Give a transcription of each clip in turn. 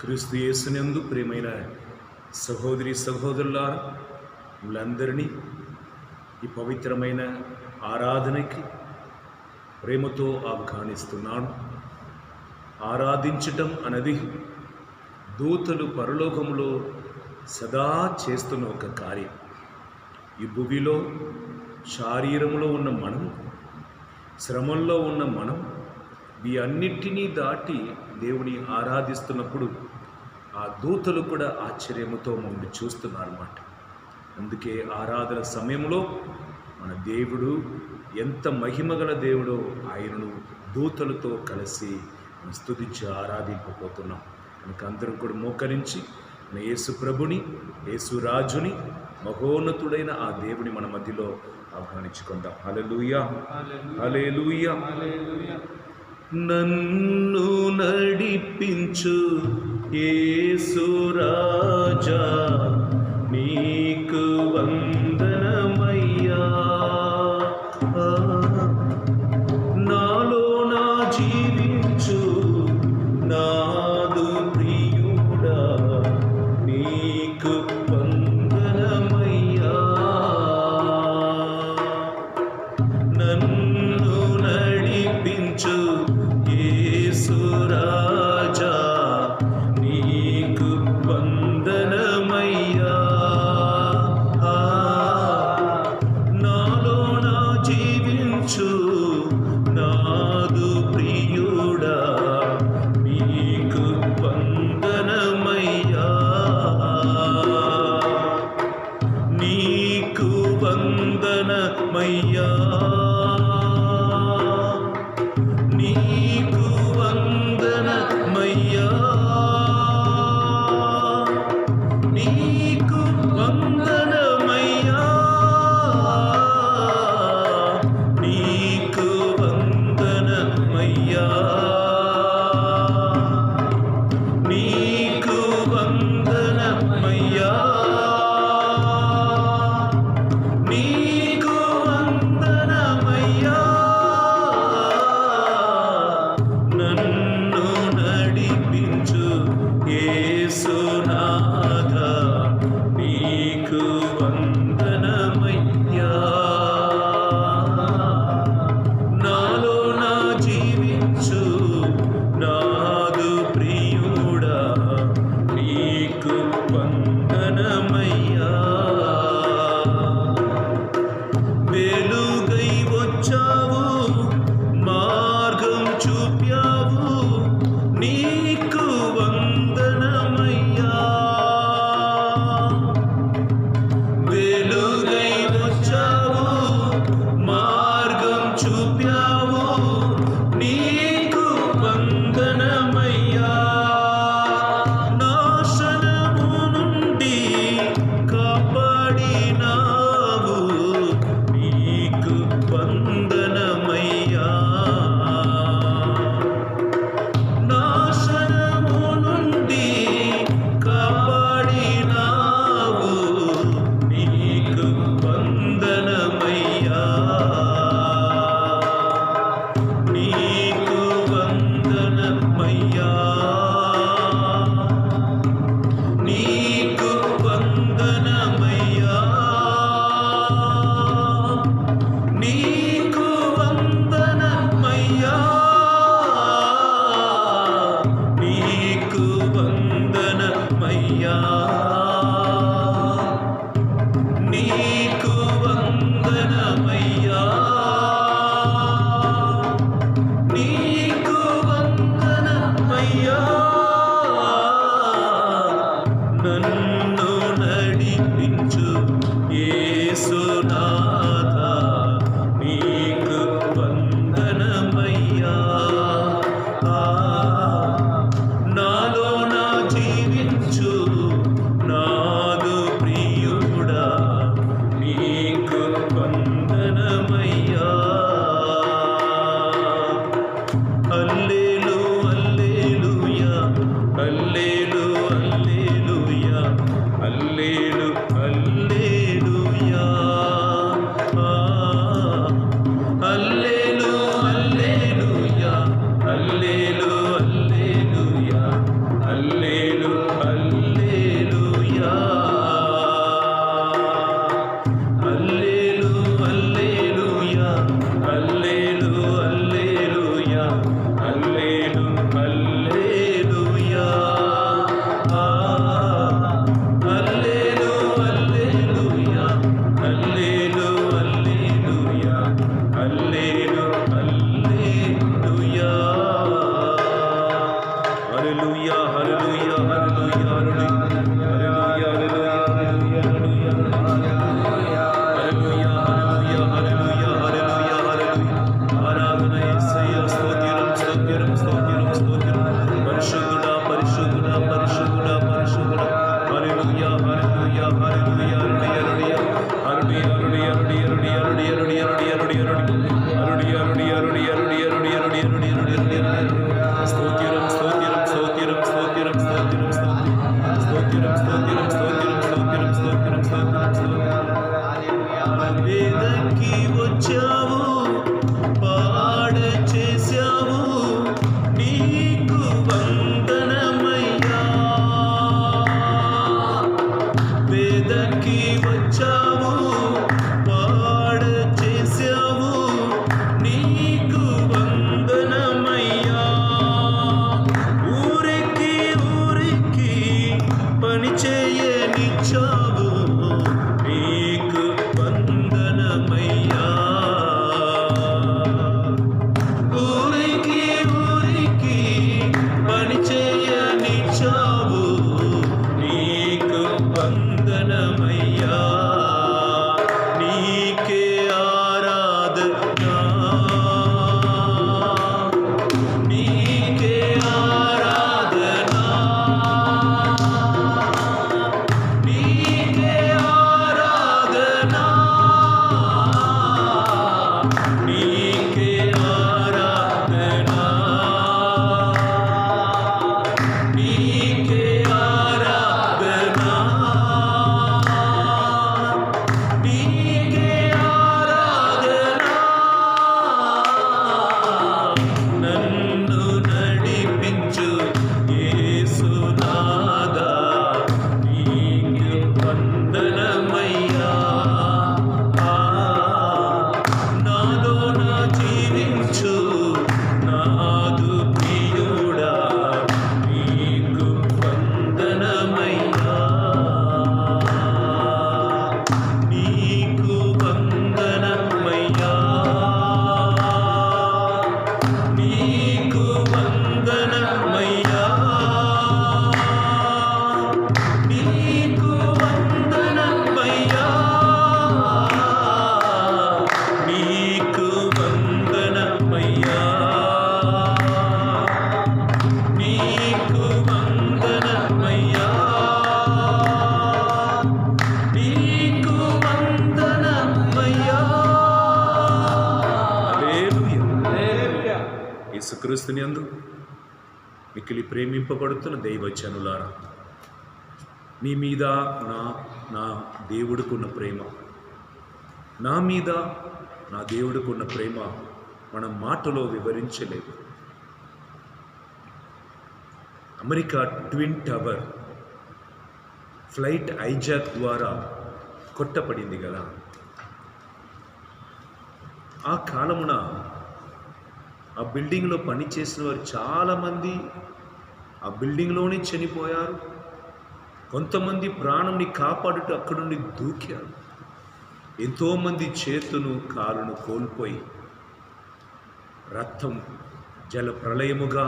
క్రీస్తు యేసునందు ప్రియమైన సహోదరి సహోదరులారా, మిమ్మల్ందరినీ ఈ పవిత్రమైన ఆరాధనకి ప్రేమతో ఆహ్వానిస్తున్నాను. ఆరాధించటం అనేది దూతలు పరలోకములో సదా చేస్తున్న ఒక కార్యం. ఈ భూమిలో శారీరంలో ఉన్న మనం, శ్రమంలో ఉన్న మనం ఈ అన్నిటినీ దాటి దేవుని ఆరాధిస్తున్నప్పుడు ఆ దూతలు కూడా ఆశ్చర్యముతో మమ్మల్ని చూస్తున్నారు అన్నమాట. అందుకే ఆరాధన సమయంలో మన దేవుడు ఎంత మహిమగల దేవుడో ఆయనను దూతలతో కలిసి మనం స్తుతించి ఆరాధింపబోతున్నాం. కనుక అందరం కూడా మోకరించి మన యేసు ప్రభుని, యేసు రాజుని, మహోన్నతుడైన ఆ దేవుని మన మధ్యలో ఆహ్వానించుకుందాం. హల్లెలూయా, హల్లెలూయా. నన్ను నడిపించు యేసు రాజా, నీకు వందనమయ్యా. నాలో నా జీవించు నాదు ప్రియుడా, నీకు వందనమయ్యా. నన్ను నడిపించు యేసు రాజా, నీకు వందనమయ్యా. నాలో నా జీవించు నాదు ప్రియుడా, నీకు వందనమయ్యా. నీకు వందనమయ్యా. నీకు వందనమయ్యా. నీకు వందనమయ్యా. నీకు వందనమయ్యా. నీకు వందనమయ్యా. నీకు వందనమయ్యా. నన్ను నడిపించు యేసునాథా, నీకు వందనమయ్యా. నాలో నా జీవించు నాదు ప్రియుడా, నీకు వందనమయ్యా. వెలుగై వచ్చావు, మార్గం చూప్యావు, నీకు వందనమయ్యా. వెలుగై వచ్చావు, మార్గం చూప్యావు, నీకు వందనమయ్యా. నాశనము నుండి కాపాడినావు, నీకు వందనమయ్యా. నాశనము నుండి కాపాడినావు, నీకు వందనమయ్యా. నీకు వందనమయ్యా. నీకు వందనమయ్యా. నీకు వందనమయ్యా. నీకు వందనమయ్యా. నీకు వందనమయ్యా. నీకు వందనమయ్యా. నన్ను నడిపించు యేసునాథా, నీకు వందనమయ్యా. నాలో నా జీవించు హల్లెలూయా హల్లెలూయా హల్లెలూయా హల్లెలూయా హల్లెలూయా హల్లెలూయా హల్లెలూయా ఆరాధన యేసయ్యా స్తోత్రం స్తోత్రం స్తోత్రం స్తోత్రం పరిశుద్ధుడా పరిశుద్ధుడా పరిశుద్ధుడా పరిశుద్ధుడా హల్లెలూయా హల్లెలూయా హల్లెలూయా హల్లెలూయా హల్లెలూయా స్తోత్రం స్తోత్రం స్తోత్రం స్తోత్రం స్తోత్రం స్తోత్రం స్తోత్రం స్తోత్రం స్తోత్రం స్తోత్రం స్తోత్రం స్తోత్రం వేదకి వచ్చావు పాడ చేశావు నీకు వందనమయ్యా వేదకి వచ్చావు పాడ చేశావు నీకు వందనమయ్యా ఊరికి ఊరికి పని చేయనిచ్చావు నీకు వందనమయ్యా ఊరికి ఊరికి పని చేయనిచ్చావు నీకు వందనమయ్యా నీకే ఆరాధన నీకే ఆరాధన నీకే ఆరాధన నీకే ఆరాధన నీకే ఆరాధన నీకే ఆరాధన నన్ను నడిపించు యేసునాథా నీకు వందనమయ్యా నాలోన జీవించు నాదు ప్రియుడా నీకు వందనమయ్యా నీకు వందనమయ్యా నీకు వందనమయ్యా నీకు వందనమయ్యా నీకు వందనమయ్యా నీకు వందనమయ్యా నీకు వందనమయ్యా హల్లెలూయా యేసుక్రీస్తుని యందు మిక్కిలి ప్రేమింపబడుతున్న దైవజనులారా మీ మీద నా దేవుడికున్న ప్రేమ నా మీద నా దేవుడికున్న ప్రేమ మనం మాటలో వివరించలేదు America twin tower flight hijack ద్వారా కొట్టపడింది కదా ఆ కాలమున ఆ బిల్డింగ్లో పనిచేసిన వారు చాలామంది ఆ బిల్డింగ్లోనే చనిపోయారు కొంతమంది ప్రాణంని కాపాడుతూ అక్కడి నుండి దూకారు ఎంతోమంది చేతును కాలును కోల్పోయి రక్తం జల ప్రళయముగా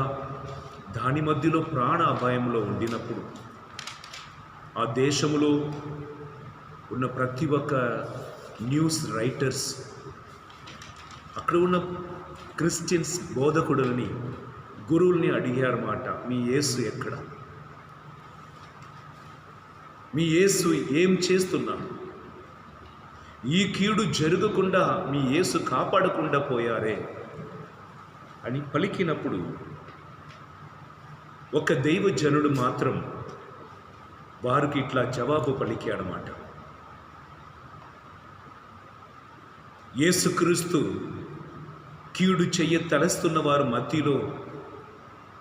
దాని మధ్యలో ప్రాణ అపాయంలో ఉండినప్పుడు ఆ దేశంలో ఉన్న ప్రతి ఒక్క న్యూస్ రైటర్స్ అక్కడ ఉన్న క్రిస్టియన్స్ బోధకుడులని గురువుల్ని అడిగారన్నమాట మీ యేసు ఎక్కడ మీ యేసు ఏం చేస్తున్నారు ఈ కీడు జరగకుండా మీ యేసు కాపాడకుండా పోయారే అని పలికినప్పుడు ఒక దైవజనుడు మాత్రం వారికి ఇట్లా జవాబు పలికాడనమాట యేసుక్రీస్తు కీడు చెయ్య తలస్తున్న వారు మధ్యలో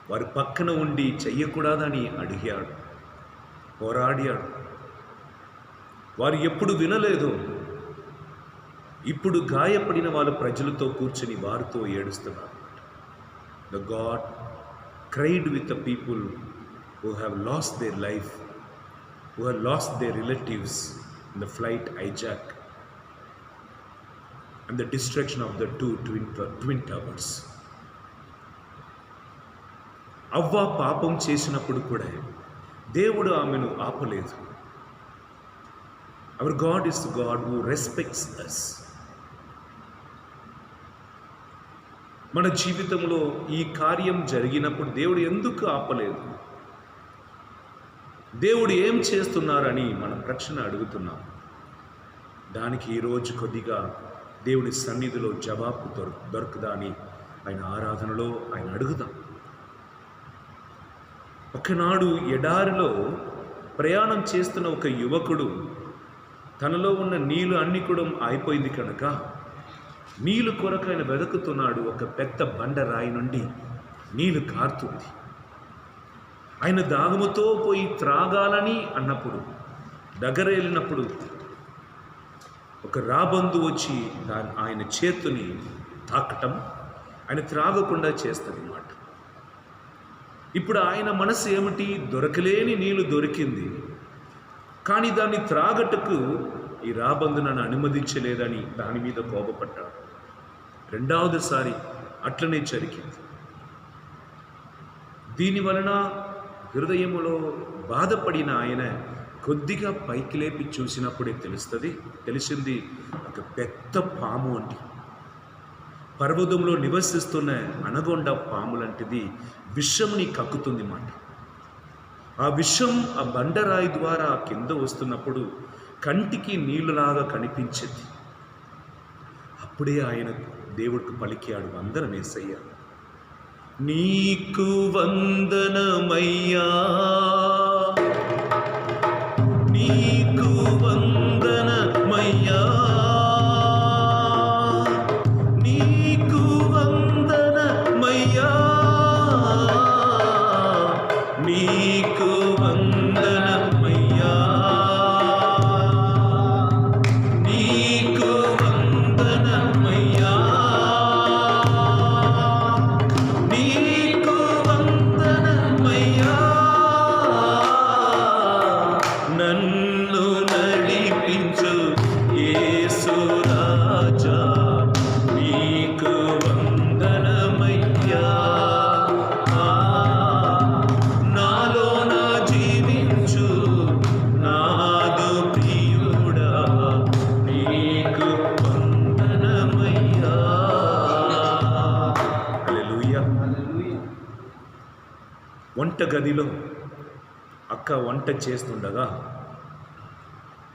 వారి పక్కన ఉండి చెయ్యకూడదని అడిగాడు పోరాడాడు వారు ఎప్పుడు వినలేదు ఇప్పుడు గాయపడిన వాళ్ళ ప్రజలతో కూర్చుని వారితో ఏడుస్తున్నారు the God cried with the people who have lost their life, who have lost their relatives in the flight hijack and the destruction of the two twin towers. అవ్వ పాపం చేసినప్పుడు కూడా దేవుడు ఆమెను ఆపలేదు. Our God is God who respects us. మన జీవితంలో ఈ కార్యం జరిగినప్పుడు దేవుడు ఎందుకు ఆపలేదు? దేవుడు ఏం చేస్తున్నారని మనం ప్రశ్న అడుగుతున్నాం. దానికి ఈరోజు కొద్దిగా దేవుని సన్నిధిలో జవాబు దొరకదా అని ఆయన ఆరాధనలో ఆయన అడుగుదాం. ఒకనాడు ఎడారిలో ప్రయాణం చేస్తున్న ఒక యువకుడు తనలో ఉన్న నీళ్ళు అన్ని కూడా అయిపోయింది కనుక నీళ్ళు కొరకు ఆయన వెతుకుతున్నాడు. ఒక పెద్ద బండరాయి నుండి నీళ్ళు కారుతుంది. ఆయన దాహముతో పోయి త్రాగాలని అన్నప్పుడు దగ్గర వెళ్ళినప్పుడు ఒక రాబందు వచ్చి ఆయన చేతుని తాకటం ఆయన త్రాగకుండా చేస్తుంది అన్నమాట. ఇప్పుడు ఆయన మనసు ఏమిటి? దొరకలేని నీళ్ళు దొరికింది, కానీ దాన్ని త్రాగటకు ఈ రాబందు నన్ను అనుమతించలేదని దాని మీద కోపపడ్డాడు. రెండవదిసారి అట్లనే జరిగింది. దీని వలన హృదయములో బాధపడిన ఆయన కొద్దిగా పైకి లేపి చూసినప్పుడే తెలిసింది ఒక పెద్ద పాము అండి. పర్వతంలో నివసిస్తున్న అనగొండ పాము లాంటిది విషంని కక్కుతుంది మాట. ఆ విషం ఆ బండరాయి ద్వారా కింద వస్తున్నప్పుడు కంటికి నీళ్ళలాగా కనిపించింది. అప్పుడే ఆయన దేవుడికి పలికాడు, అందరం యేసయ్యా నీకు వందనమయ్యా, నీకు వందనమయ్యా, నీకు వందనమయ్యా, నీకు వందనమయ్యా, నీకు వందనమయ్యా, నీకు వందనమయ్యా, నన్ను నడిపించు యేసు రాజా, నీకు వందనమయ్యా, నాలో నా జీవించు నాదు ప్రియుడా, నీకు వందనమయ్యా. హల్లెలూయా. వంట గదిలో అక్క వంట చేస్తుండగా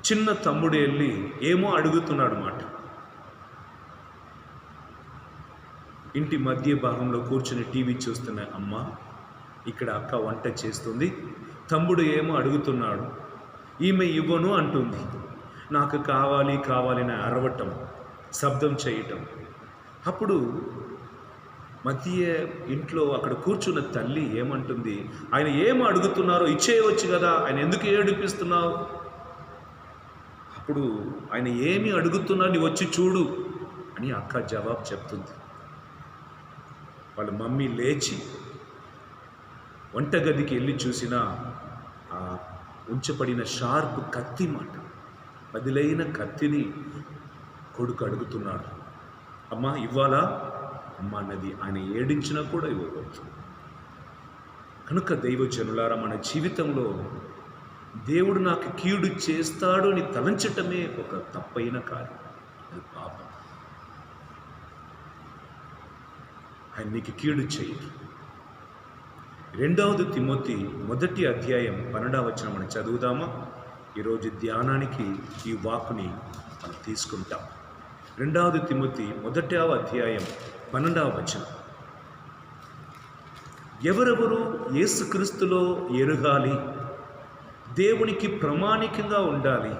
చిన్న తమ్ముడు వెళ్ళి ఏమో అడుగుతున్నాడు మాట. ఇంటి మధ్య భాగంలో కూర్చుని టీవీ చూస్తున్న అమ్మ, ఇక్కడ అక్క వంట చేస్తుంది, తమ్ముడు ఏమో అడుగుతున్నాడు, ఈమె ఇవ్వను అంటుంది. నాకు కావాలి కావాలని అరవటం, శబ్దం చేయటం. అప్పుడు మధ్య ఇంట్లో అక్కడ కూర్చున్న తల్లి ఏమంటుంది, ఆయన ఏమో అడుగుతున్నారో ఇచ్చేయవచ్చు కదా, ఆయన ఎందుకు ఏడిపిస్తున్నావు? అప్పుడు ఆయన ఏమి అడుగుతున్నా నీ వచ్చి చూడు అని అక్క జవాబు చెప్తుంది. వాళ్ళ మమ్మీ లేచి వంటగదికి వెళ్ళి చూసిన ఆ ఉంచబడిన షార్ప్ కత్తి మాట, బదిలైన కత్తిని కొడుకు అడుగుతున్నాడు. అమ్మ ఇవ్వాలా? అమ్మ అన్నది. ఆయన ఏడించినా కూడా ఇవ్వవచ్చు. కనుక దైవజనులారా, మన జీవితంలో దేవుడు నాకు కీడు చేస్తాడు అని తలంచటమే ఒక తప్పైన కార్యం, అది పాపం. ఆయన నీకు కీడు చేయడు. 2 తిమోతి 1 అధ్యాయం 12వ వచనం మనం చదువుదామా? ఈరోజు ధ్యానానికి ఈ వాక్కుని మనం తీసుకుంటాం. 2 తిమోతి 1వ అధ్యాయం 12వ వచనం. ఎవరెవరు యేసుక్రీస్తులో ఎరగాలి, దేవునికి ప్రామాణికంగా ఉండాలి,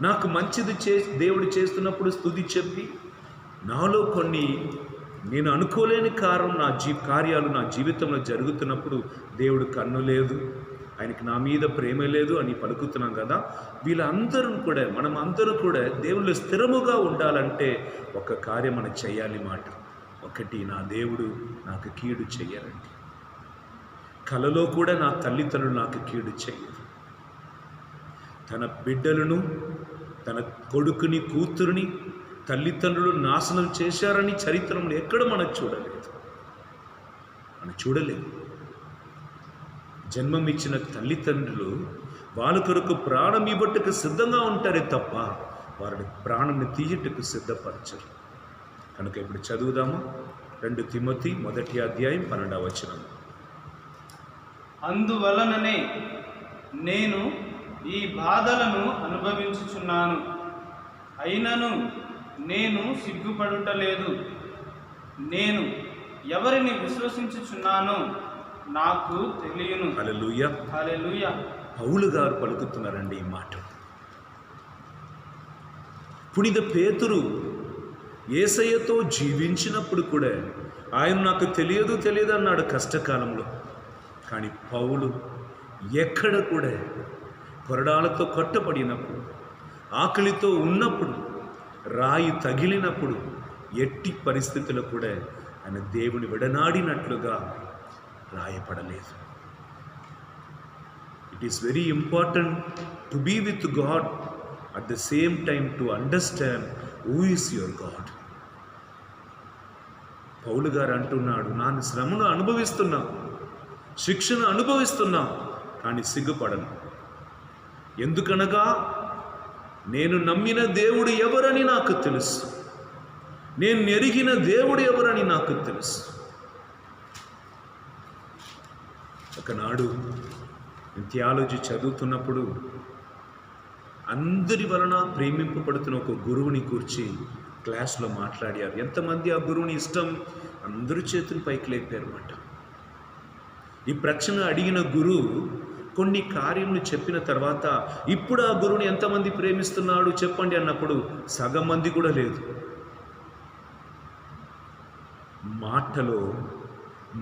నాకు మంచిది దేవుడు చేస్తున్నప్పుడు స్తుతి చెప్పి నాలో కొన్ని నేను అనుకోలేని కార్యాలు నా జీవితంలో జరుగుతున్నప్పుడు దేవుడు కన్ను లేదు, ఆయనకి నా మీద ప్రేమ లేదు అని పలుకుతున్నాం కదా. వీళ్ళందరూ కూడా మనం అందరూ కూడా దేవుళ్ళు స్థిరముగా ఉండాలంటే ఒక కార్యం మనం చేయాలి మాట. ఒకటి, నా దేవుడు నాకు కీడు చెయ్యాలండి. కలలో కూడా నా తల్లిదండ్రులు నాకు కీడు చెయ్యరు. తన బిడ్డలను, తన కొడుకుని, కూతురుని తల్లిదండ్రులు నాశనం చేశారని చరిత్రలో ఎక్కడ మనం చూడలేదు. జన్మమిచ్చిన తల్లిదండ్రులు వాళ్ళ కొరకు ప్రాణం ఇవ్వటకు సిద్ధంగా ఉంటారే తప్ప వారిని ప్రాణంని తీయటకు సిద్ధపరచరు. కనుక ఇప్పుడు చదువుదామా 2 తిమోతి 1వ అధ్యాయం 12వ వచనం. అందువలననే నేను ఈ బాధలను అనుభవించుచున్నాను, అయినను నేను సిగ్గుపడుటలేదు. నేను ఎవరిని విశ్వసించుచున్నానో నాకు తెలియను. హల్లెలూయా, హల్లెలూయా. పౌలు గారు పలుకుతున్నారండి ఈ మాట. పునీత పేతురు యేసయ్యతో జీవించినప్పుడు కూడా ఆయన నాకు తెలియదు అన్నాడు కష్టకాలంలో. కానీ పౌలు ఎక్కడ కూడా కొరడాలతో కొట్టబడినప్పుడు, ఆకలితో ఉన్నప్పుడు, రాయి తగిలినప్పుడు, ఎట్టి పరిస్థితుల్లో కూడా ఆయన దేవుని విడనాడినట్లుగా రాయపడలేదు. It is very important to be with God, at the same time to understand who is your God. పౌలు గారు అంటున్నాడు, నాను శ్రమను అనుభవిస్తున్నా, శిక్షను అనుభవిస్తున్నా, కానీ సిగ్గుపడను. ఎందుకనగా నేను నమ్మిన దేవుడు ఎవరని నాకు తెలుసు, నేను ఎరిగిన దేవుడు ఎవరని నాకు తెలుసు. ఒకనాడు నేను థియాలజీ చదువుతున్నప్పుడు అందరి వలన ప్రేమింపబడుతున్న ఒక గురువుని కూర్చి క్లాస్లో మాట్లాడారు. ఎంతమంది ఆ గురువుని ఇష్టం? అందరూ చేతులు పైకి లేపారన్నమాట. ఈ ప్రశ్న అడిగిన గురువు కొన్ని కార్యములు చెప్పిన తర్వాత, ఇప్పుడు ఆ గురువుని ఎంతమంది ప్రేమిస్తున్నాడు చెప్పండి అన్నప్పుడు సగం మంది కూడా లేదు.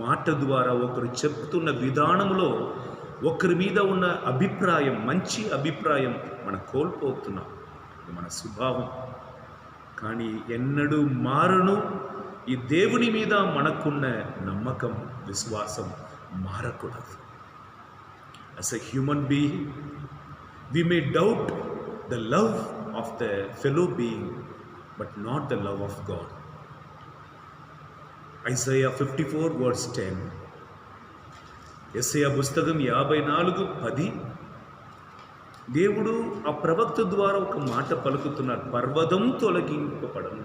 మాట ద్వారా ఒకరు చెప్తున్న విధానంలో ఒకరి మీద ఉన్న అభిప్రాయం, మంచి అభిప్రాయం మనం కోల్పోతున్నాం. మన స్వభావం. కానీ ఎన్నడూ మారను ఈ దేవుని మీద మనకున్న నమ్మకం, విశ్వాసం మారకూడదు. As a human being, we may doubt the love of the fellow being, but not the love of God. Isaiah 54 verse 10. యెషయా పుస్తకం 54:10. దేవుడు ఆ ప్రవక్త ద్వారా ఒక మాట పలుకుతున్నారు, పర్వతం తొలగింపబడను.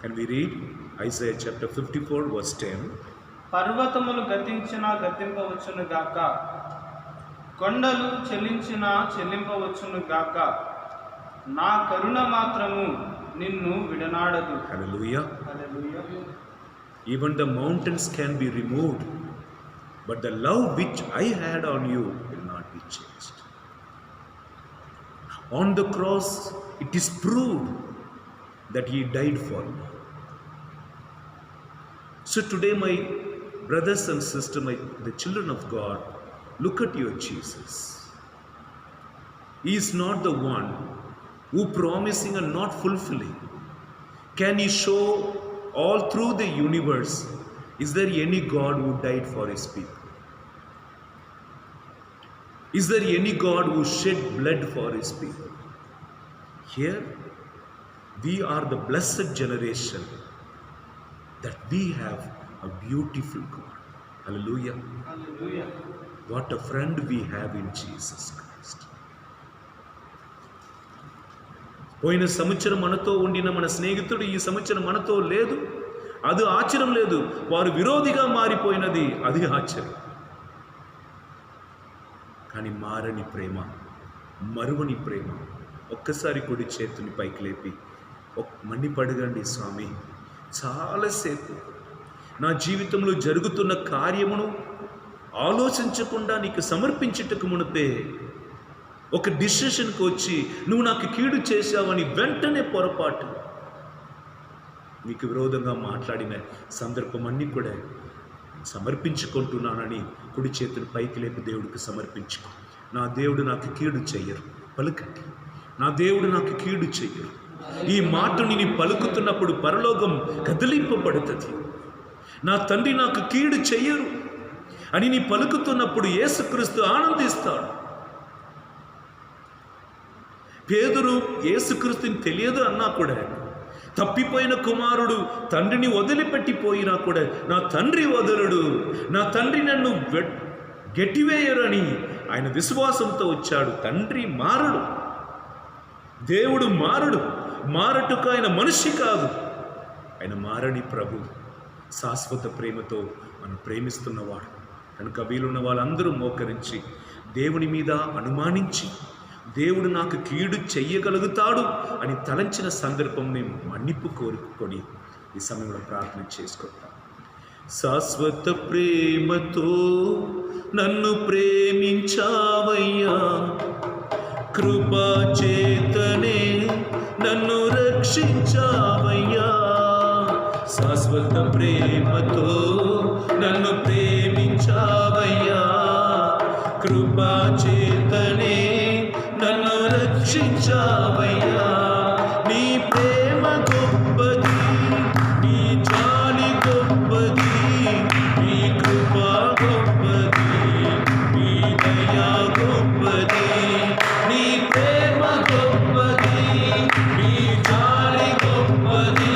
Can we read Isaiah chapter 54 verse 10? పర్వతములు గతించినా గతింపవచ్చును గాక, కొండలు చెల్లించినా చెల్లింపవచ్చును గాక, నా కరుణ మాత్రము నిన్ను విడనాడదు. Hallelujah. Hallelujah. Even the mountains can be removed, but the love which I had on you will not be changed. On the cross, it is proved that He died for me. So today, my brothers and sisters, the children of God, look at your Jesus. He is not the one who promising and not fulfilling. Can He show all through the universe, is there any God who died for His people? Is there any God who shed blood for His people? Here, we are the blessed generation that we have a beautiful God. Hallelujah. Hallelujah. What a friend we have in Jesus Christ. పోయిన సంవత్సరం మనతో ఉండిన మన స్నేహితుడు ఈ సంవత్సరం మనతో లేదు, అది ఆశ్చర్యం లేదు. వారు విరోధిగా మారిపోయినది, అది ఆశ్చర్యం. కానీ మారని ప్రేమ, మరువని ప్రేమ. ఒక్కసారి కుడి చేతుని పైకి లేపి మండిపడగండి, స్వామి చాలాసేపు నా జీవితంలో జరుగుతున్న కార్యమును ఆలోచించకుండా నీకు సమర్పించుటకు మునిపే ఒక డిసిషన్కి వచ్చి నువ్వు నాకు కీడు చేశావని వెంటనే పొరపాటు నీకు విరోధంగా మాట్లాడిన సందర్భం అన్నీ కూడా సమర్పించుకుంటున్నానని కుడి చేతులు పైకి లేపి దేవుడికి సమర్పించుకో. నా దేవుడు నాకు కీడు చెయ్యరు, పలుకండి. నా దేవుడు నాకు కీడు చెయ్యరు. ఈ మాటని నీ పలుకుతున్నప్పుడు పరలోకం కదిలింపబడుతుంది. నా తండ్రి నాకు కీడు చెయ్యరు అని నీ పలుకుతున్నప్పుడు యేసుక్రీస్తు ఆనందిస్తాడు. పేతురు యేసుక్రీస్తుని తెలియదు అన్నా కూడా తప్పిపోయిన కుమారుడు తండ్రిని వదిలిపెట్టిపోయినా కూడా నా తండ్రి వదలడు, నా తండ్రి నన్ను గెట్టివేయరని ఆయన విశ్వాసంతో వచ్చాడు. తండ్రి మారడు, దేవుడు మారడు. మారటుకు ఆయన మనిషి కాదు, ఆయన మారని ప్రభు. శాశ్వత ప్రేమతో మనం ప్రేమిస్తున్నవాడు కనుక వీలున్న వాళ్ళందరూ మోకరించి దేవుని మీద అనుమానించి దేవుడు నాకు కీడు చెయ్యగలుగుతాడు అని తలంచిన సందర్భం మేము మన్నిపు కోరుకొని ఈ సమయంలో ప్రార్థన చేసుకుంటాం. శాశ్వత ప్రేమతో నన్ను ప్రేమించావయ్యా, కృపా చేతనే నన్ను రక్షించావయ్యా. శాశ్వత ప్రేమతో నన్ను ప్రేమించావయ్యా, కృపా చేతనే నన్ను రక్షించావయ్యా. నీ ప్రేమ గొప్పది, నీ జాలి గొప్పది, నీ కృపా గొప్పది, నీ దయా గొప్పది. నీ ప్రేమ గొప్పది, నీ జాలి గొప్పది,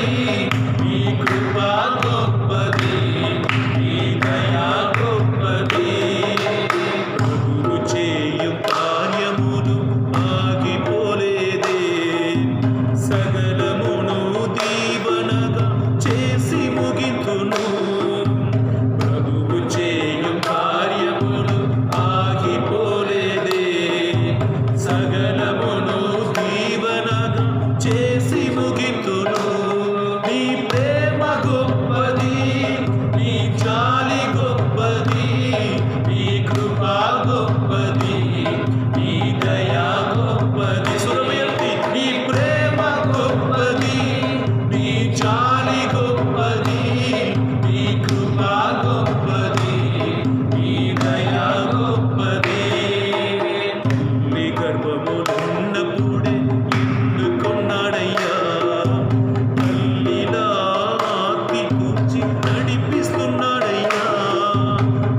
నీ కృపా గొప్పది, నీ దయా గొప్పది. ప్రభువు చేయు కార్యములు ఆగిపోలేదే, సకలమును దీవనగా చేసి ముగింతును. ప్రభువు చేయు కార్యములు ఆగిపోలేదే, సకలమును దీవనగా చేసి ముగింతును. నీ ప్రేమ గొప్పది, నీ జాలి గొప్పది, నీ కృపా గొప్పది, నీ దయా గొప్పది. సురమయంతి నీ ప్రేమ గొప్పది, నీ జాలి గొప్పది, నీ కృపా గొప్పది, నీ దయా గొప్పది. నీ గర్భములున్నప్పుడే ఎన్నుకొన్నాడయ్యా, తల్లిలా ఆత్తి కూర్చి నడిపిస్తున్నాడయ్యా.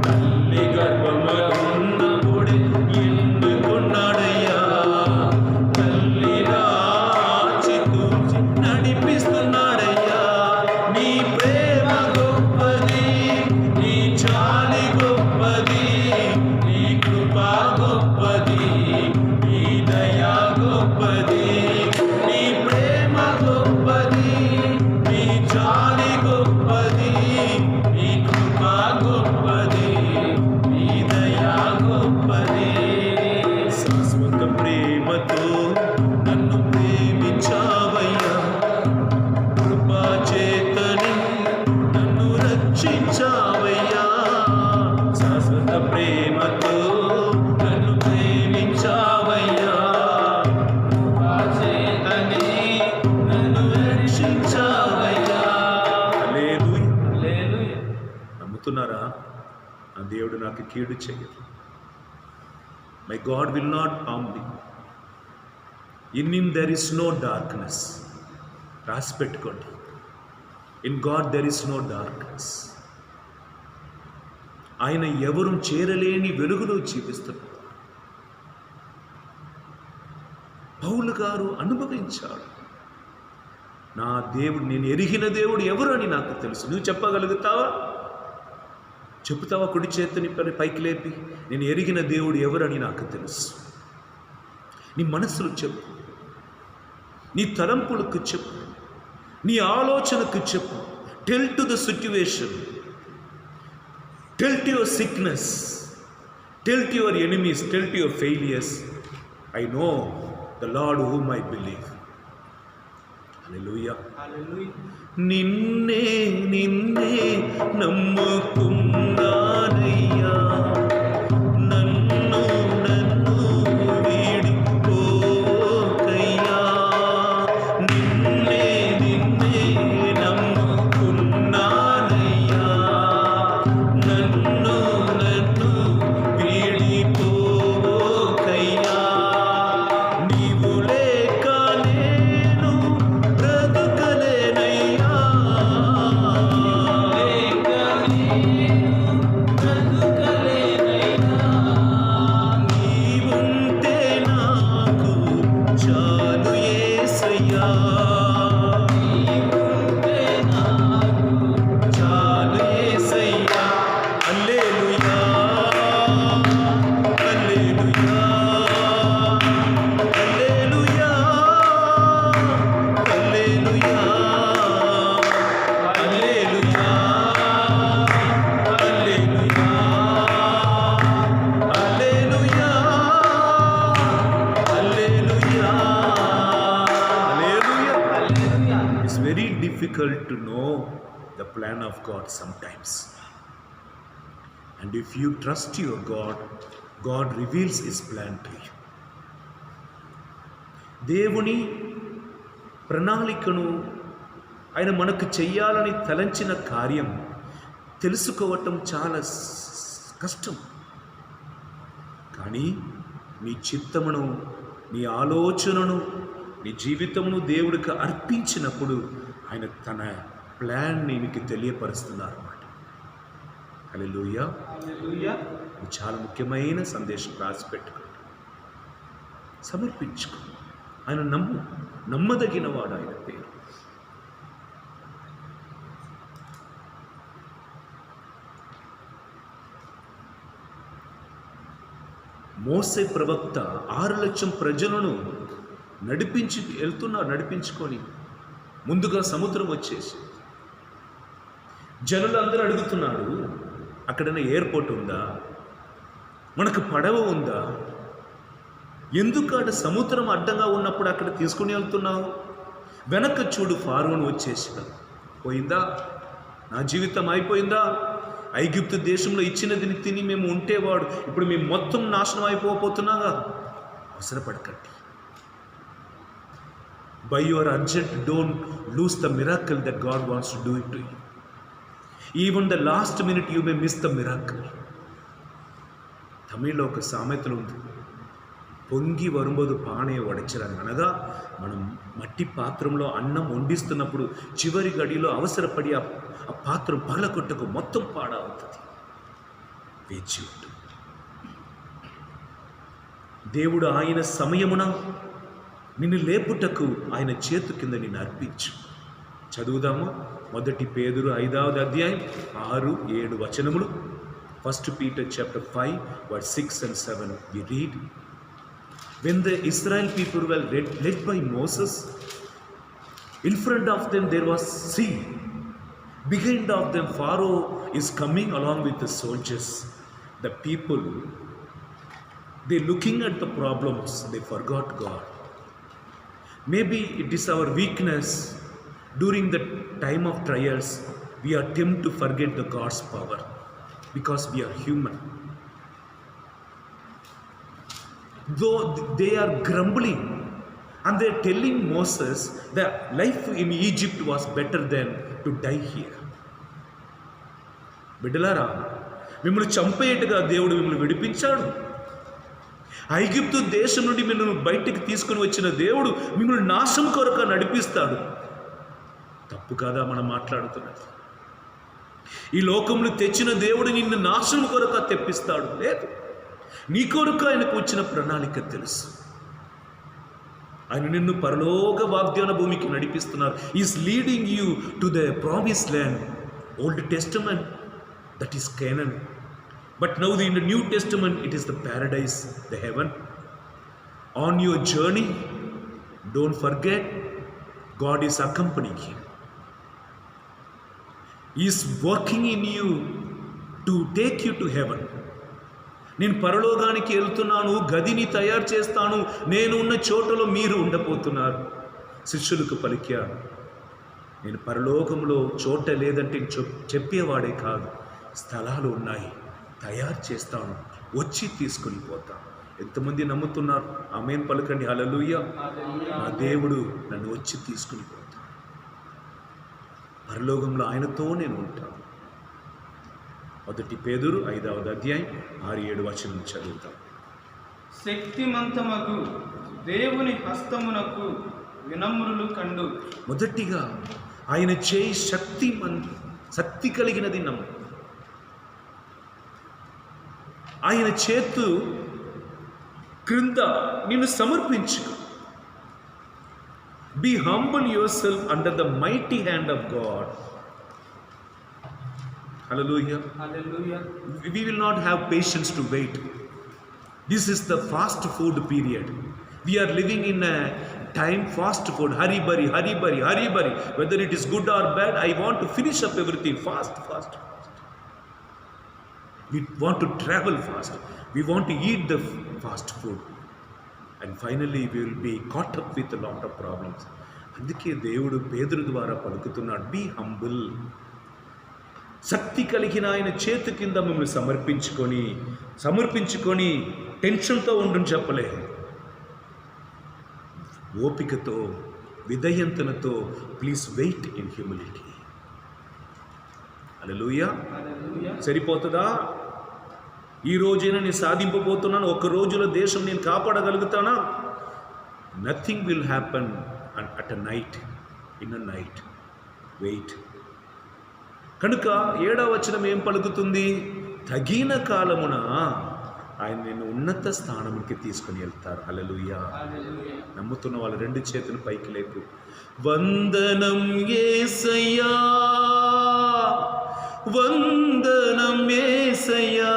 తల్లి గర్భములున్నప్పుడే ఎన్నుకొన్నాడయ్యా, తల్లిలా ఆచి కూర్చి నడిపిస్తున్నాడయ్యా. నీ ప్రేమ గొప్పది, నీ జాలి గొప్పది, నీ కృపా గొప్పది, నీ దయా గొప్పది. నీ ప్రేమ గొప్పది, నీ జాలి గొప్పది, నీ కృపా గొప్పది, నీ దయా గొప్పది. శాశ్వత ప్రేమతో నన్ను ప్రేమించావయ్యా, కృపా చేతని నన్ను రక్షించావయ్యా. శాశ్వత ప్రేమతో నన్ను ప్రేమించావయ్యా, కృపా చేతని నన్ను రక్షించావయ్యా. హల్లెలూయా. హల్లెలూయా. నమ్ముతున్నారా? నా దేవుడు నాకు కీడు చేయదు. My God will not harm me. In him there is no darkness. రాసి పెట్టుకోండి, in God there is no darkness. ఆయన ఎవరు చేరలేని వెలుగులో జీవిస్తున్నారు. పౌలు గారు అనుభవించాడు. నా దేవుడు, నేను ఎరిగిన దేవుడు ఎవరు అని నాకు తెలుసు. నువ్వు చెప్పగలుగుతావా? చెబుతావా? కుడి చేతిని పైకి లేపి నేను ఎరిగిన దేవుడు ఎవరని నాకు తెలుసు. నీ మనసులో చెప్పు, నీ తలంపులకు చెప్పు, నీ ఆలోచనకు చెప్పు. Tell to the situation, tell to your sickness, tell to your enemies, tell to your failures, I know the Lord whom I believe. హల్లెలూయా. హల్లెలూయా. నిన్నే నిన్నే నమ్ముకున్నానయ్యా, నన్ను నన్ను వీడిపోకయ్యా. నిన్నే నిన్నే నమ్ముకున్నానయ్యా, నన్ను నన్ను వీడిపోకయ్యా. నీవు లేక నేను బ్రతుకలేనయ్యా, లేక నేను బ్రతుకలేనయ్యా. హల్లెలూయా హల్లెలూయా హల్లెలూయా హల్లెలూయా హల్లెలూయా హల్లెలూయా హల్లెలూయా హల్లెలూయా. It's very difficult to know the plan of God sometimes. And if you trust your God, God reveals His plan to you. దేవుని ప్రణాళికను ఆయన మనకు చెయ్యాలని తలంచిన కార్యం తెలుసుకోవటం చాలా కష్టం. కానీ నీ చిత్తమును, నీ ఆలోచనను, నీ జీవితమును దేవుడికి అర్పించినప్పుడు ఆయన తన ప్లాన్ని మీకు తెలియపరుస్తున్నారు అన్నమాట. హల్లెలూయా. హల్లెలూయా. ఇది చాలా ముఖ్యమైన సందేశం. రాసి పెట్టుకోండి, సమర్పించుకో. ఆయన నమ్మదగిన వాడు ఆయన పేరు. మోసే ప్రవక్త 6 లక్షల ప్రజలను నడిపించుకొని ముందుగా సముద్రం వచ్చేసి జనులందరూ అడుగుతున్నాడు, అక్కడైనా ఎయిర్పోర్ట్ ఉందా, మనకు పడవ ఉందా, ఎందుకు అక్కడ సముద్రం అడ్డంగా ఉన్నప్పుడు అక్కడ తీసుకుని వెళ్తున్నావు? వెనక చూడు, ఫారోను వచ్చేసాడు. పోయిందా? నా జీవితం అయిపోయిందా? ఐగుప్తు దేశంలో ఇచ్చినది తిని మేము ఉంటేవాడు, ఇప్పుడు మేము మొత్తం నాశనం అయిపోతున్నాగా. అవసరపడకండి. By your urgent, don't lose the miracle that God wants to do it to you. Even the last minute you may miss the miracle. తమిళ్లో ఒక సామెతలు ఉంది, పొంగి వరుంబోదు పానే వడచరని. అనగా మనం మట్టి పాత్రంలో అన్నం వండిస్తున్నప్పుడు చివరి గడిలో అవసరపడి ఆ పాత్రం పగలకొట్టకు మొత్తం పాడవుతుంది. వేచి ఉంటుంది. దేవుడు ఆయన సమయమున నిన్ను లేపుటకు ఆయన చేతు కింద నిన్ను అర్పించు. చదువుదాము. 1 పేతురు 5వ అధ్యాయం 6-7 వచనములు. 1 Peter chapter 5 verse 6 and 7 we read, when the Israel people were led by Moses, in front of them there was sea, behind of them Pharaoh is coming along with the soldiers. The people, they looking at the problems, they forgot God. Maybe it is our weakness during the time of trials. We are tempted to forget the God's power because we are human. Though they are grumbling and they are telling Moses that life in Egypt was better than to die here. బిడ్డలారా, మిమ్మల్ని చంపేట్టుగా దేవుడు మిమ్మల్ని విడిపించాడు. ఐగుప్తు దేశం నుండి మిమ్మల్ని బయటికి తీసుకుని వచ్చిన దేవుడు మిమ్మల్ని నాశనం కొరకు నడిపిస్తాడు. తప్పు కాదా మనం మాట్లాడుతున్నది? ఈ లోకంలో తెచ్చిన దేవుడు నిన్ను నాశనం కొరకు తెప్పిస్తాడు? లేదు. నీ కొరకు ఆయనకు వచ్చిన ప్రణాళిక తెలుసు. ఆయన నిన్ను పరలోక వాగ్దాన భూమికి నడిపిస్తున్నారు. Is leading you to the promise land. Old testament, that is Canaan. But now in the New Testament, it is the paradise, the heaven. On your journey, don't forget, God is accompanying you. He is working in you to take you to heaven. నేను పరలోకానికి వెళ్తున్నాను, గదిని తయారు చేస్తాను, నేను ఉన్న చోటలో మీరు ఉండబోతున్నారు. శిష్యులకు పలికాడు, నేను పరలోకంలో చోట లేదంటే చెప్పేవాడే కాదు, స్థలాలు ఉన్నాయి, తయారు చేస్తాను, వచ్చి తీసుకుని పోతాను. ఎంతమంది నమ్ముతున్నారు? ఆమేన్ పలకండి. హల్లెలూయా. నా దేవుడు నన్ను వచ్చి తీసుకుని పోతాను. పరలోకంలో ఆయనతో నేను ఉంటాను. 1 పేతురు 5వ అధ్యాయం 6-7 వచనం చదువుతాం. శక్తిమంతమగు దేవుని హస్తమునకు వినమ్రులు కండు. మొదటిగా ఆయన చేయి శక్తి కలిగినది నమ్ము. ఆయన చేతు క్రింద నిన్ను సమర్పించు. Be humble yourself under the mighty hand of God. Hallelujah. Hallelujah. We will not have patience to wait. This is the fast food period. We are living in a time fast food. Hurry, burry, hurry, burry, hurry, burry. Whether it is good or bad, I want to finish up everything fast, fast, fast. We want to travel fast. We want to eat the fast food. And finally, we will be caught up with a lot of problems. అందుకే దేవుడు పేతురు ద్వారా పలుకుతున్నాడు, be humble. శక్తి కలిగిన ఆయన చేతి కింద మిమ్మల్ని సమర్పించుకొని టెన్షన్తో ఉండని చెప్పలేదు. ఓపికతో, విధేయతతో, ప్లీజ్ వెయిట్ ఇన్ హ్యూమిలిటీ. హల్లెలూయా. హల్లెలూయా. సరిపోతుందా? ఈ రోజైనా నేను సాధింపబోతున్నాను, ఒక రోజులో దేశం నేను కాపాడగలుగుతానా? Nothing will happen at a night, in a night. Wait. కనుక 7వ వచనం ఏం పలుకుతుంది? తగిన కాలమున ఆయన నిన్ను ఉన్నత స్థానంకి తీసుకుని వెళ్తారు. హల్లెలూయా. హల్లెలూయా. నమ్ముతున్న వాళ్ళు 2 చేతులు పైకి లేపు. వందనం యేసయ్యా, వందనం యేసయ్యా,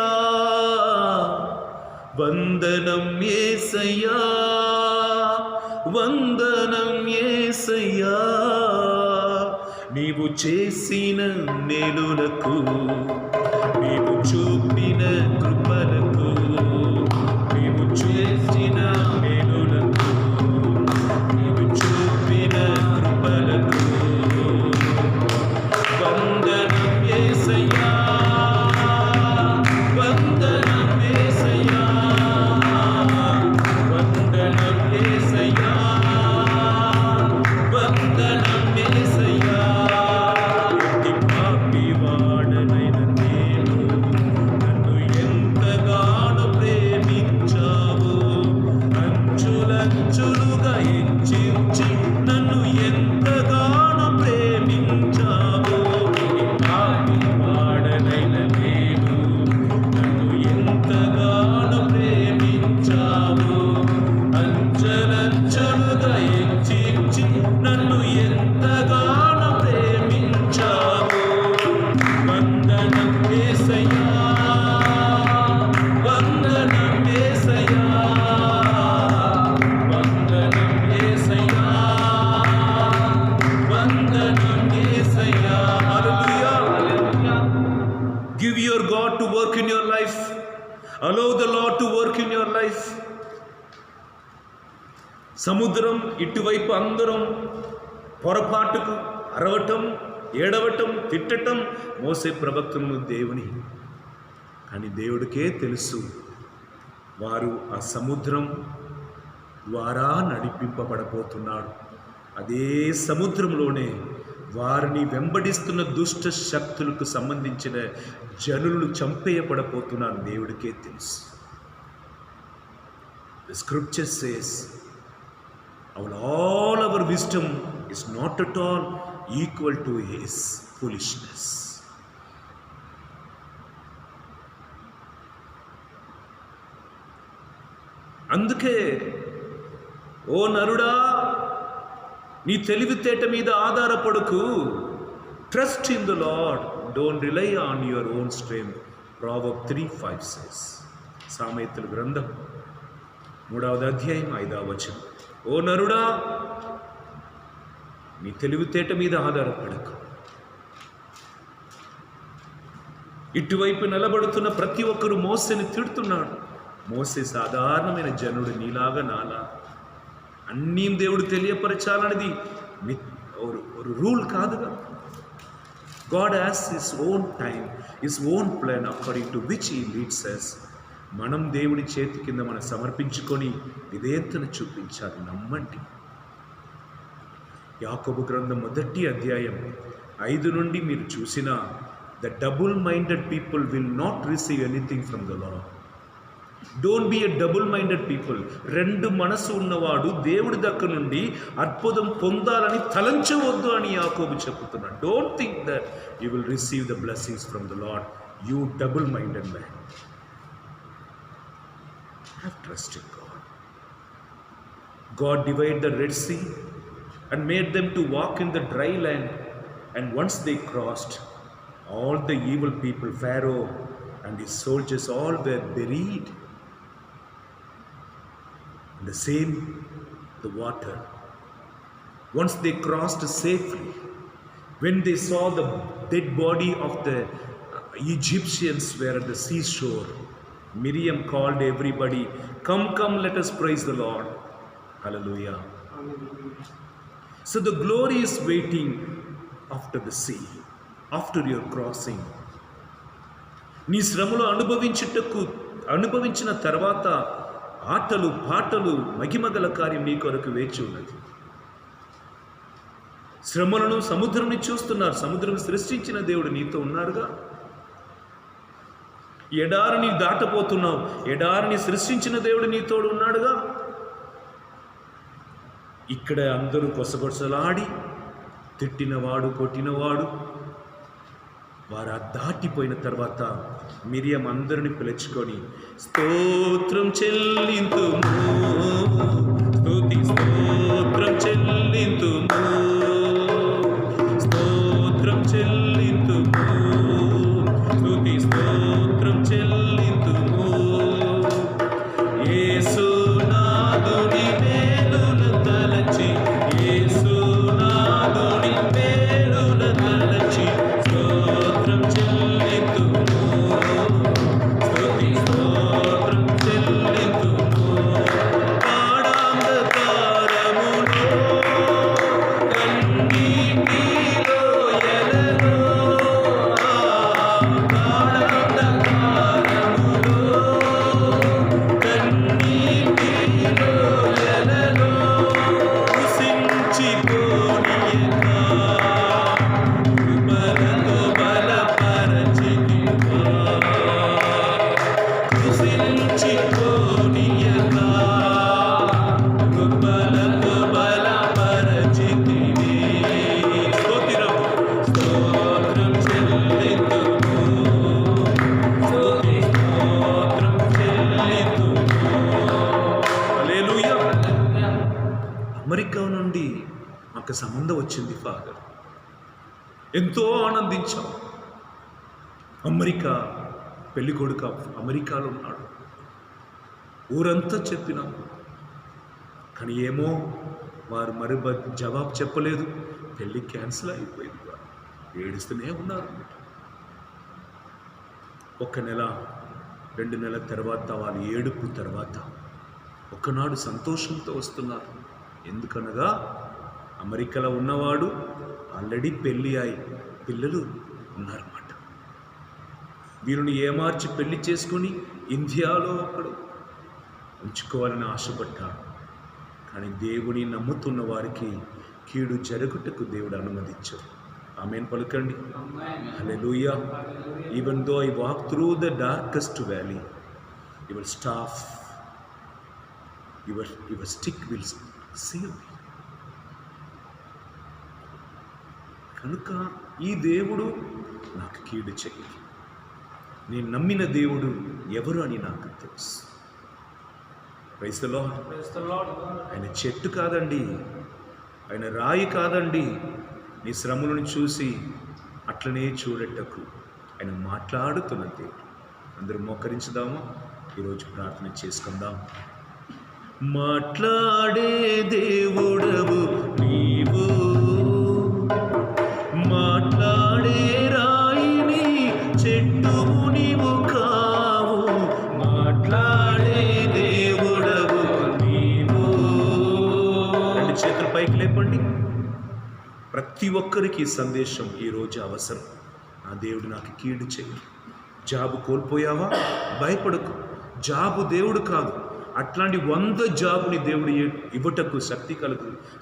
వందనం యేసయ్యా, వందనం యేసయ్యా, నీవు చేసిన మేలులకు, నీవు చూపిన కృపలకు, నీవు చేసిన మేలులకు, నీవు చూపిన కృపలకు వందనం యేసయ్యా, వందనం యేసయ్యా, వందనం యేసయ్యా, వందనం యేసయ్యా. ఎట్టి పాపివాడనైన నేను, నన్ను ఎంతగానో ప్రేమించావు, అంచులంచులుగా హెచ్చించి నన్ను ఎంతగానో ప్రేమించావు. పాపివాడనైన నేను, నన్ను ఎంతగానో ప్రేమించావు, అంచెలంచెలుగా హెచ్చించి నన్ను ఎంతగానో ప్రేమించావు. వందనం యేసయ్యా, వందనం యేసయ్యా, వందనం యేసయ్యా, వందనం యేసయ్యా. హల్లెలూయా. హల్లెలూయా. Give your God to work in your life. Allow the Lord to work in your life. సముద్రం ఇటువైపు అందరం పొరపాటుకు అరవటం, ఏడవటం, తిట్టటం, మోసే ప్రవక్తలను దేవుని. కానీ దేవుడికే తెలుసు వారు ఆ సముద్రం ద్వారా నడిపింపబడబోతున్నాడు. అదే సముద్రంలోనే వారిని వెంబడిస్తున్న దుష్ట శక్తులకు సంబంధించిన జనులు చంపేయబడబోతున్నారు. దేవుడికే తెలుసు. The scripture says, all our wisdom is not at all equal to his foolishness. అందుకే ఓ నరుడా, నీ తెలివితేట మీద ఆధారపడకు. Trust in the Lord, don't rely on your own strength. Proverbs 3:5 says. సామెతల గ్రంథం 3వ అధ్యాయం 5వ వచనం. ఓ నరుడా, నీ తెలివితేట మీద ఆధారపడకు. ఇటువైపు నిలబడుతున్న ప్రతి ఒక్కరు మోసేని తిడుతున్నాడు. మోసే సాధారణమైన జనుడు, నీలాగా నాలా. అన్నీ దేవుడు తెలియపరచాలనేది ఒక రూల్ కాదుగా. God has his own time, his own plan according to which he leads us. మనం దేవుడి చేతి కింద మనం సమర్పించుకొని విధేయతను చూపించాలి. నమ్మండి. యాకోబు గ్రంథం 1వ అధ్యాయం 5 నుండి మీరు చూసిన, the double minded people will not receive anything from the Lord. Don't be a double minded people. 2 మనసు ఉన్నవాడు దేవుడి దగ్గర నుండి అద్భుతం పొందాలని తలంచవద్దు అని యాకోబు చెప్తున్నాడు. Don't think that you will receive the blessings from the lord, you double minded man. Have trust in God. God divided the Red Sea and made them to walk in the dry land, and once they crossed, All the evil people, Pharaoh and his soldiers, all were buried. And the same, the water. Once they crossed safely, when they saw the dead body of the Egyptians were at the seashore, Miriam called everybody, come, come, let us praise the Lord. Hallelujah. So the glory is waiting after the sea, after your crossing. నీ శ్రమలు అనుభవించిన తర్వాత ఆటలు పాటలు మహిమగల కార్యం నీ కొరకు వేచి ఉన్నది. శ్రమలను సముద్రంని చూస్తున్నారు. సముద్రం సృష్టించిన దేవుడు నీతో ఉన్నాడుగా. ఎడారిని దాటపోతున్నావు. ఎడారిని సృష్టించిన దేవుడు నీతోడు ఉన్నాడుగా. ఇక్కడ అందరూ కొసగొసలాడి తిట్టినవాడు కొట్టినవాడు వారు దాటిపోయిన తర్వాత మిరియం అందరిని పిలుచుకొని స్తోత్రం చెల్లింతుము, స్తుతి స్తోత్రం చెల్లింతుము, స్తోత్రం చెల్లింతుము, స్తుతి స్తోత్రం చెల్లింతుము. యేసునాథుని మేలును తలచి, యేసునాథుని మేలును తలచి స్తోత్రం చెల్లింతుము, స్తుతి స్తోత్రం చెల్లింతుము. పాడాంధకారములో కన్నీటిలో ఎలలో, పాడాంధకారములో కన్నీటిలో ఎలలో కృషించిపోనియక కృపలతో బలపరచితివా, కృషించిపోనియక కృపలతో బలపరచితివి. స్తోత్రం, స్తోత్రం చెల్లింతుము, స్తుతి స్తోత్రం చెల్లింతుము. హల్లెలూయా. అమెరికా నుండి మాకు సంబంధం వచ్చింది ఫాదర్. ఎంతో ఆనందించాం. అమెరికా పెళ్లి కొడుకు అమెరికాలో ఉన్నాడు. ఊరంతా చెప్పినాం. కానీ ఏమో వారు మరి జవాబు చెప్పలేదు. పెళ్ళి క్యాన్సిల్ అయిపోయింది. వారు ఏడుస్తూనే ఉన్నారు. ఒక నెల 2 నెలల తర్వాత వాళ్ళ ఏడుపు తర్వాత ఒకనాడు సంతోషంతో వస్తున్నారు. ఎందుకనగా అమెరికాలో ఉన్నవాడు ఆల్రెడీ పెళ్ళి అయి పిల్లలు ఉన్నారన్నమాట. వీరిని ఏమార్చి పెళ్లి చేసుకుని ఇండియాలో అక్కడ ఉంచుకోవాలని ఆశపడ్డాడు. కానీ దేవుని నమ్ముతున్న వారికి కీడు జరుగుటకు దేవుడు అనుమతించాడు. ఆమేన్ పలుకండి. హల్లెలూయా. Even though I walk through the darkest valley, your staff, your stick will save me. కనుక ఈ దేవుడు నాకు కీడు చెయ్యి. నేను నమ్మిన దేవుడు ఎవరు అని నాకు తెలుసు. Praise the Lord. ఆయన చెట్టు కాదండి, ఆయన రాయి కాదండి. నీ శ్రమలను చూసి అట్లనే చూడటకు ఆయన మాట్లాడుతున్న దేవుడు. అందరూ మోకరించుదామా? ఈరోజు ప్రార్థన చేసుకుందాం. మాట్లాడే దేవుడవు నీవు, మాట్లాడే రాయిని చెట్టువు నీవు కావు, మాట్లాడే దేవుడవు నీవు. 2 చేతులు పైకి లేపండి. ప్రతి ఒక్కరికి సందేశం ఈరోజు అవసరం. నా దేవుడు నాకు కీడు చెయ్యి. జాబు కోల్పోయావా? భయపడకు. జాబు దేవుడు కాదు. అట్లాంటి 100 జాబుని దేవుడు ఇవ్వటకు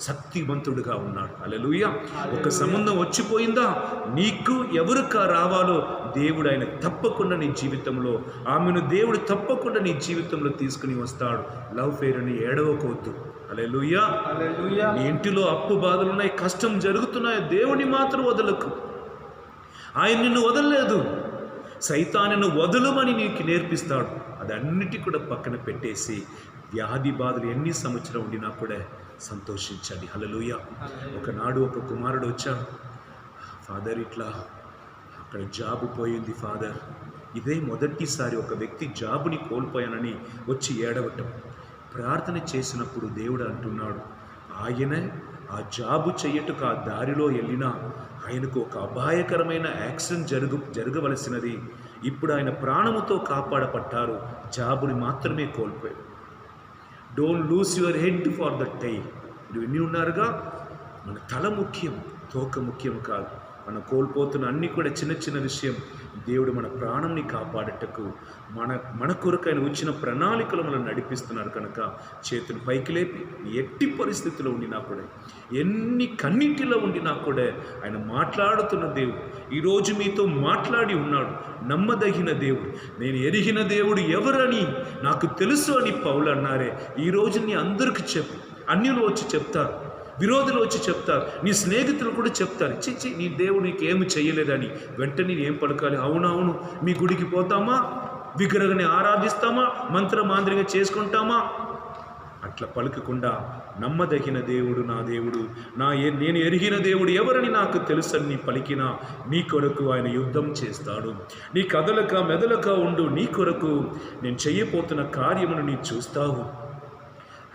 శక్తివంతుడుగా ఉన్నాడు. హల్లెలూయా. ఒక సంబంధం వచ్చిపోయిందా, నీకు ఎవరు రావాలో దేవుడు ఆయన తప్పకుండా నీ జీవితంలో, ఆమెను దేవుడు తప్పకుండా నీ జీవితంలో తీసుకుని వస్తాడు. లవ్ ఫెయిర్ అని ఏడవకోవద్దు. హల్లెలూయా. నీ ఇంటిలో అప్పు బాధలు ఉన్నాయి, కష్టం జరుగుతున్నాయి, దేవుని మాత్రం వదలకు. ఆయన నిన్ను వదలలేదు. సైతానును వదలమని నీకు నేర్పిస్తాడు. అదన్నిటి కూడా పక్కన పెట్టేసి వ్యాధి బాధలు ఎన్ని సంవత్సరం ఉండినా కూడా సంతోషించండి. హల్లెలూయా. ఒకనాడు ఒక కుమారుడు వచ్చాడు. ఫాదర్, ఇట్లా అక్కడ జాబు పోయింది ఫాదర్. ఇదే మొదటిసారి ఒక వ్యక్తి జాబుని కోల్పోయానని వచ్చి ఏడవటం. ప్రార్థన చేసినప్పుడు దేవుడు అంటున్నాడు, ఆయన ఆ జాబు చెయ్యటకు ఆ దారిలో వెళ్ళినా ఆయనకు ఒక అపాయకరమైన యాక్సిడెంట్ జరగవలసినది. ఇప్పుడు ఆయన ప్రాణముతో కాపాడపడ్డారు, జాబుని మాత్రమే కోల్పోయాడు. Don't lose your head for the tile. విని ఉన్నారుగా, మన తల ముఖ్యం, తోక ముఖ్యం కాదు. మనం కోల్పోతున్న అన్నీ కూడా చిన్న చిన్న విషయం. దేవుడు మన ప్రాణంని కాపాడటకు మన కొరకు ఆయన వచ్చిన ప్రణాళికలు మనం నడిపిస్తున్నారు కనుక చేతులు పైకి లేపి ఎట్టి పరిస్థితిలో ఉండినా కూడా, ఎన్ని కన్నింటిలో ఉండినా కూడా ఆయన మాట్లాడుతున్న దేవుడు. ఈరోజు మీతో మాట్లాడి ఉన్నాడు. నమ్మదగిన దేవుడు. నేను ఎరిగిన దేవుడు ఎవరని నాకు తెలుసు అని పౌలు అన్నారే. ఈరోజు నీ అందరికీ చెప్పు. అన్యులు వచ్చి చెప్తారు, విరోధులు వచ్చి చెప్తారు, నీ స్నేహితులు కూడా చెప్తారు, చిచ్చి నీ దేవుడు నీకేమి చేయలేదని. వెంటనే ఏం పలకాలి? అవునవును, మీ గుడికి పోతామా, విగ్రహాన్ని ఆరాధిస్తామా, మంత్రమాంద్రిగా చేసుకుంటామా? అట్లా పలకకుండా నమ్మదగిన దేవుడు నా దేవుడు, నేను ఎరిగిన దేవుడు ఎవరని నాకు తెలుసని పలికినా నీ కొరకు ఆయన యుద్ధం చేస్తాడు. నీ కదలక మెదలక ఉండు, నీ కొరకు నేను చెయ్యపోతున్న కార్యమును నీ చూస్తావు.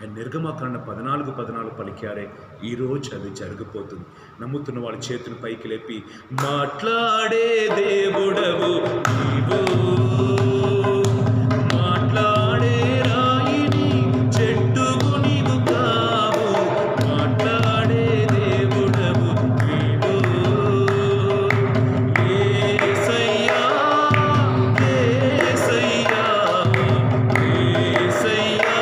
ఆయన నిర్గమకాండ 14:14 పలికారే. ఈరోజు అది జరగబోతుంది. నమ్ముతున్న వాళ్ళ చేతులు పైకి లేపి, మాట్లాడే దేవుడవు నీవు, మాట్లాడే రాయిని చెట్టుకు నీవు కావు, మాట్లాడే దేవుడవు నీవు. యేసయ్యా యేసయ్యా యేసయ్యా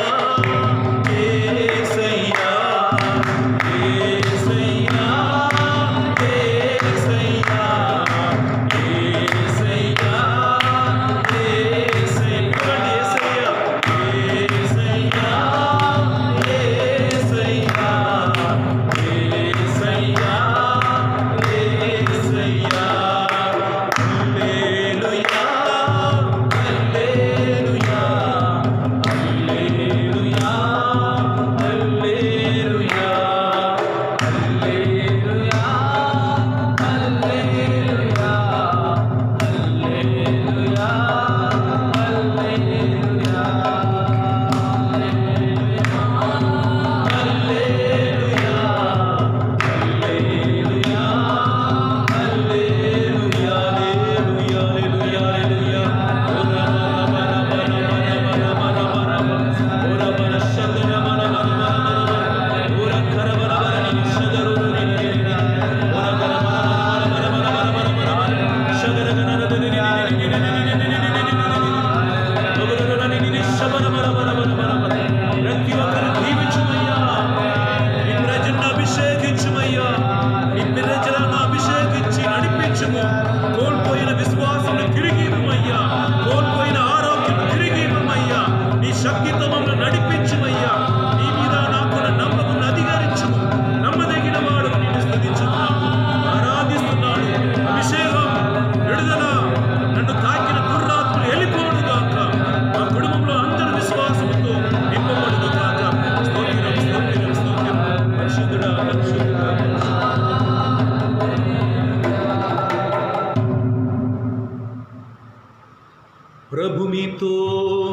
ప్రభు మీతో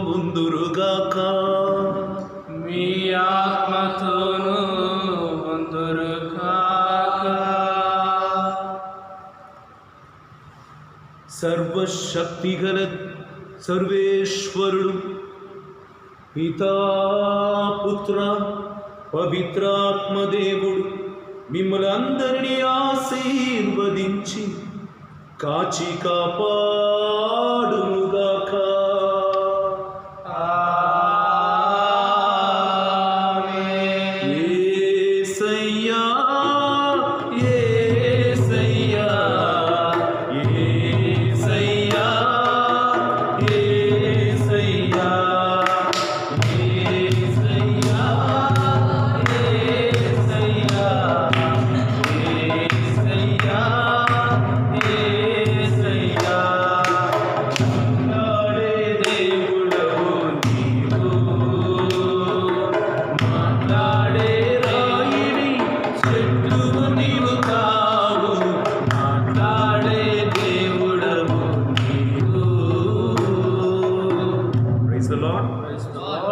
ముందురుగాక, మీ ఆత్మతోను ముందురుగాక. సర్వశక్తిగల సర్వేశ్వరుడు పితా పుత్ర పవిత్రాత్మదేవుడు మిమ్మల్ని అందరినీ ఆశీర్వదించి కాచి కాపాడునుగాక. యేసయ్యా యేసయ్యా యేసయ్యా యేసయ్యా యేసయ్యా యేసయ్యా యేసయ్యా యేసయ్యా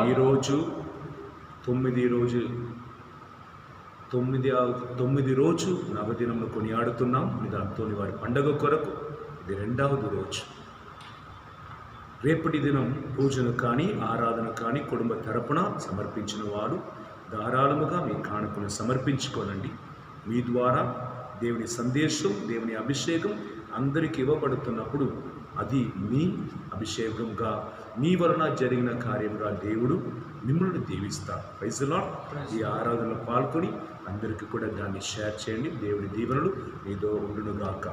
ఈరోజు 9 రోజు నవదినమును కొనియాడుతున్నాం. ఇది అంతోని వారి పండగ కొరకు ఇది 2వ రోజు. రేపటి దినం పూజను కానీ ఆరాధన కానీ కుటుంబ తరపున సమర్పించిన వారు ధారాళముగా మీ కానుకను సమర్పించుకోనండి. మీ ద్వారా దేవుని సందేశం, దేవుని అభిషేకం అందరికి ఇవ్వబడుతున్నప్పుడు అది మీ అభిషేకంగా, మీ వలన జరిగిన కార్యంగా దేవుడు మిమ్మల్ని దీవిస్తారు. Praise the lord. ఈ ఆరాధనలో పాల్గొని అందరికీ కూడా దాన్ని షేర్ చేయండి. దేవుని దీవెనలు మీతో ఉండునుగాక.